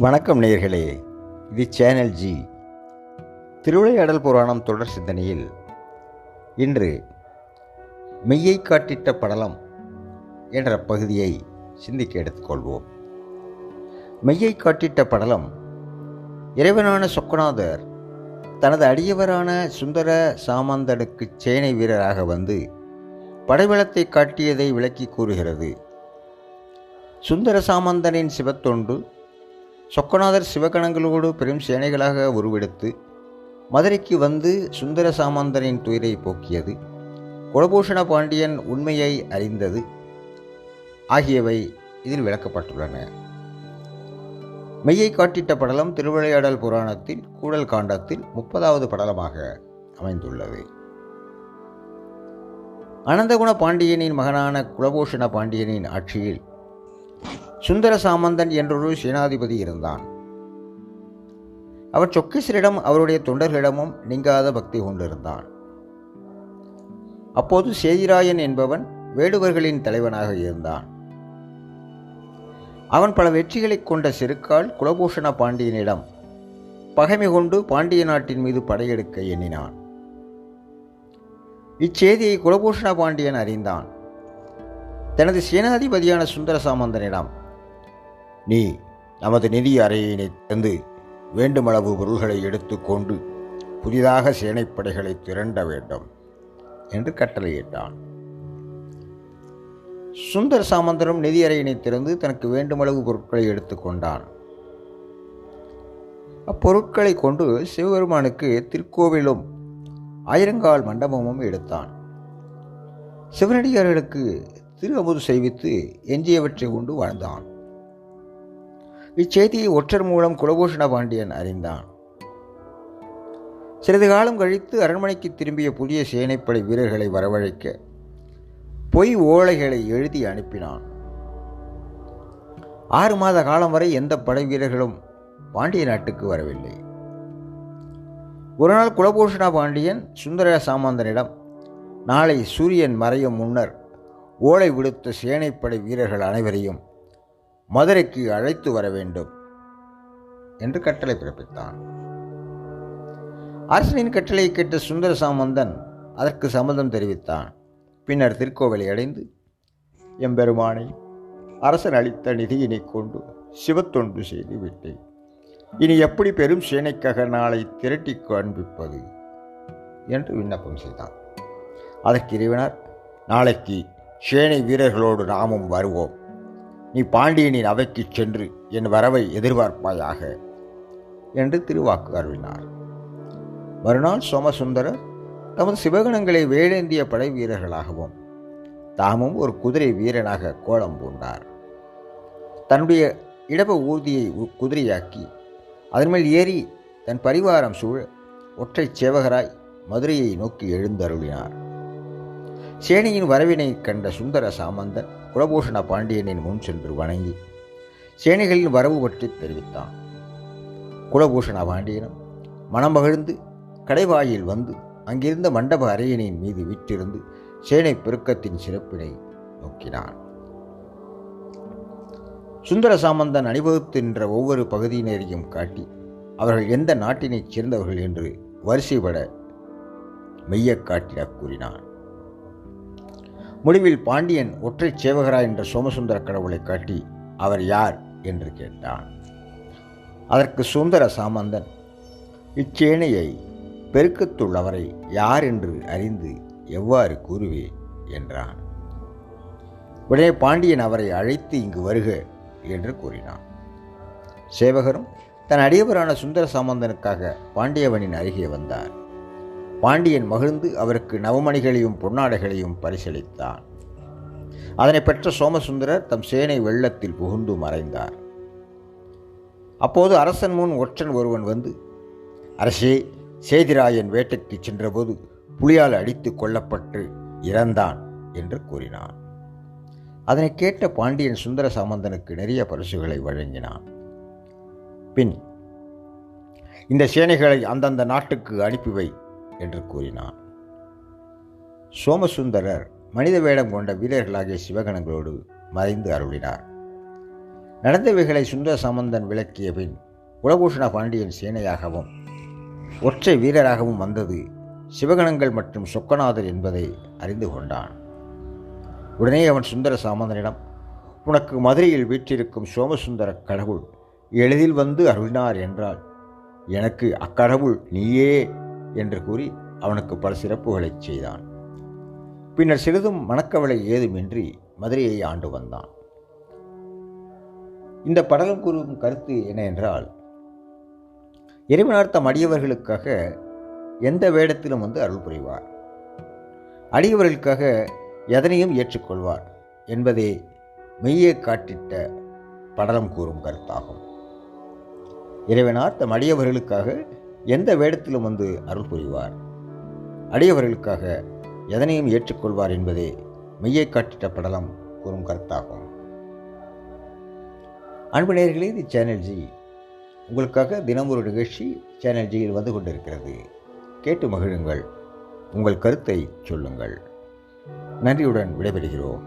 வணக்கம் நேயர்களே, இது சேனல் ஜி. திருவிளையாடல் புராணம் தொடர் சிந்தனையில் இன்று மெய்யை காட்டிட்ட படலம் என்ற பகுதியை சிந்திக்க எடுத்துக்கொள்வோம். மெய்யை காட்டிட்ட படலம் இறைவனான சொக்கநாதர் தனது அடியவரான சுந்தர சாமந்தனுக்கு சேனை வீரராக வந்து படைபலத்தை காட்டியதை விளக்கி கூறுகிறது. சுந்தர சாமந்தனின் சிவத்தொண்டு சொக்கநாதர் சிவகணங்களோடு பெரும் சேனைகளாக உருவெடுத்து மதுரைக்கு வந்து சுந்தர சாமந்தனின் துயரை போக்கியது, குலபூஷண பாண்டியன் உண்மையை அறிந்தது ஆகியவை இதில் விளக்கப்பட்டுள்ளன. மெய்யை காட்டிட்ட படலம் திருவிளையாடல் புராணத்தில் கூடல் காண்டத்தில் 30வது படலமாக அமைந்துள்ளது. அனந்தகுண பாண்டியனின் மகனான குலபூஷண பாண்டியனின் ஆட்சியில் சுந்தர சாமந்தன் என்றொரு சேனாதிபதி இருந்தான். அவர் சொக்கேசரிடம் அவருடைய தொண்டர்களிடமும் நீங்காத பக்தி கொண்டிருந்தான். அப்போது சேதிராயன் என்பவன் வேடுவர்களின் தலைவனாக இருந்தான். அவன் பல வெற்றிகளை கொண்ட செருக்கால் குலபூஷண பாண்டியனிடம் பகைமை கொண்டு பாண்டிய நாட்டின் மீது படையெடுக்க எண்ணினான். இச்செய்தியை குலபூஷண பாண்டியன் அறிந்தான். தனது சேனாதிபதியான சுந்தர சாமந்தனிடம், நீ நமது நிதி அறையினை திறந்து வேண்டுமளவு பொருள்களை எடுத்துக்கொண்டு புதிதாக சேனைப்படைகளை திரண்ட வேண்டும் என்று கட்டளையிட்டான். சுந்தர சாமந்தனும் நிதி அறையினை திறந்து தனக்கு வேண்டுமளவு பொருட்களை எடுத்துக்கொண்டான். அப்பொருட்களை கொண்டு சிவபெருமானுக்கு திருக்கோவிலும் ஆயிரங்கால் மண்டபமும் எடுத்தான். சிவனடியார்களுக்கு திரு அமுது செய்வித்து எஞ்சியவற்றை கொண்டு வாழ்ந்தான். இச்செய்தியை ஒற்றர் மூலம் குலபூஷண பாண்டியன் அறிந்தான். சிறிது காலம் கழித்து அரண்மனைக்கு திரும்பிய புதிய சேனைப்படை வீரர்களை வரவழைக்க பொய் ஓலைகளை எழுதி அனுப்பினான். 6 மாத காலம் வரை எந்த படை வீரர்களும் பாண்டிய நாட்டுக்கு வரவில்லை. ஒரு நாள் குலபூஷண பாண்டியன் சுந்தர சாமந்தனிடம், நாளை சூரியன் மறையும் முன்னர் ஓலை விடுத்த சேனைப்படை வீரர்கள் அனைவரையும் மதுரைக்கு அழைத்து வர வேண்டும் என்று கட்டளை பிறப்பித்தான். அரசனின் கட்டளையை கேட்ட சுந்தர சாமந்தன் அதற்கு சம்மதம் தெரிவித்தான். பின்னர் திருக்கோவிலை அடைந்து, எம்பெருமானை, அரசன் அளித்த நிதியினை கொண்டு சிவத்தொண்டு செய்து விட்டேன். இனி எப்படி பெரும் சேனைக்காக நாளை திரட்டி காண்பிப்பது என்று விண்ணப்பம் செய்தான். அதற்கு இறைவனார், நாளைக்கு சேனை வீரர்களோடு நாமும் வருவோம். நீ பாண்டியனின் அவைக்கு சென்று என் வரவை எதிர்பார்ப்பாயாக என்று திருவாக்கு அருளினார். மறுநாள் சோமசுந்தரர் தமது சிவகணங்களை வேடேந்திய படை வீரர்களாகவும் தாமும் ஒரு குதிரை வீரனாக கோலம் பூண்டார். தன்னுடைய இடப ஊர்தியை குதிரையாக்கி அதன் மேல் ஏறி தன் பரிவாரம் சூழ ஒற்றை சேவகராய் மதுரையை நோக்கி எழுந்தருளினார். சேனையின் வரவினை கண்ட சுந்தர சாமந்தன் குலபூஷண பாண்டியனின் முன் சென்று வணங்கி சேனைகளின் வரவு பற்றி தெரிவித்தான். குலபூஷண பாண்டியனும் மனம் மகிழ்ந்து கடைவாயில் வந்து அங்கிருந்த மண்டப அறையினின் மீது விட்டிருந்து சேனை பெருக்கத்தின் சிறப்பினை நோக்கினான். சுந்தர சாமந்தன் அணிவகுத்தின்ற ஒவ்வொரு பகுதியினரையும் காட்டி அவர்கள் எந்த நாட்டினைச் சேர்ந்தவர்கள் என்று வரிசைப்பட மெய்யக் காட்டிட கூறினான். முடிவில் பாண்டியன் ஒற்றை சேவகரா என்ற சோமசுந்தர கடவுளை காட்டி அவர் யார் என்று கேட்டான். அதற்கு சுந்தர சாமந்தன், இச்சேனையை பெருக்கத்துள்ளவரை யார் என்று அறிந்து எவ்வாறு கூறுவேன் என்றான். உடனே பாண்டியன் அவரை அழைத்து இங்கு வருக என்று கூறினான். சேவகரும் தன் அடியவரான சுந்தர சாமந்தனுக்காக பாண்டியவனின் அருகே வந்தார். பாண்டியன் மகிழ்ந்து அவருக்கு நவமணிகளையும் பொன்னாடைகளையும் பரிசளித்தான். அதனை பெற்ற சோமசுந்தரர் தம் சேனை வெள்ளத்தில் புகுந்து மறைந்தார். அப்போது அரசன் முன் ஒற்றன் ஒருவன் வந்து, அரசே, சேதிராயன் வேட்டைக்கு சென்றபோது புலியால் அடித்து கொல்லப்பட்டு இறந்தான் என்று கூறினான். அதனை கேட்ட பாண்டியன் சுந்தர சாமந்தனுக்கு நிறைய பரிசுகளை வழங்கினான். பின், இந்த சேனைகளை அந்தந்த நாட்டுக்கு அனுப்பிவை என்று கூறினான். சோமசுந்தரர் மனித வேடம் கொண்ட வீரர்களாகிய சிவகணங்களோடு மறைந்து அருளினார். நடந்தவைகளை சுந்தர சாமந்தன் விளக்கிய பின் குலபூஷண பாண்டியன் சேனையாகவும் ஒற்றை வீரராகவும் வந்தது சிவகணங்கள் மற்றும் சொக்கநாதர் என்பதை அறிந்து கொண்டான். உடனே அவன் சுந்தர சாமந்தனிடம், உனக்கு மதுரையில் வீற்றிருக்கும் சோமசுந்தர கடவுள் எளிதில் வந்து அருளினார் என்றால் எனக்கு அக்கடவுள் நீயே என்று கூறி அவனுக்கு பல சிறப்புகளைச் செய்தான். பின்னர் சிறிதும் மனக்கவலை ஏதுமின்றி மதுரையை ஆண்டு வந்தான். இந்த படலம் கூறும் கருத்து என்ன என்றால், இறைவனார் தம் அடியவர்களுக்காக எந்த வேடத்திலும் வந்து அருள் புரிவார், அடியவர்களுக்காக எதனையும் ஏற்றுக்கொள்வார் என்பதே மெய்யே காட்டிட்ட படலம் கூறும் கருத்தாகும். இறைவனார் தம் அடியவர்களுக்காக எந்த வேடத்திலும் வந்து அருள் புரிவார், அடியவர்களுக்காக எதனையும் ஏற்றுக்கொள்வார் என்பதே மெய்யை காட்டிட்ட படலம் கூறும் கருத்தாகும். அன்பு நேயர்களே, இது சேனல் ஜி உங்களுக்காக தினம் ஒரு நிகழ்ச்சி சேனல் ஜியில் வந்து கொண்டிருக்கிறது. கேட்டு மகிழுங்கள், உங்கள் கருத்தை சொல்லுங்கள். நன்றியுடன் விடைபெறுகிறோம்.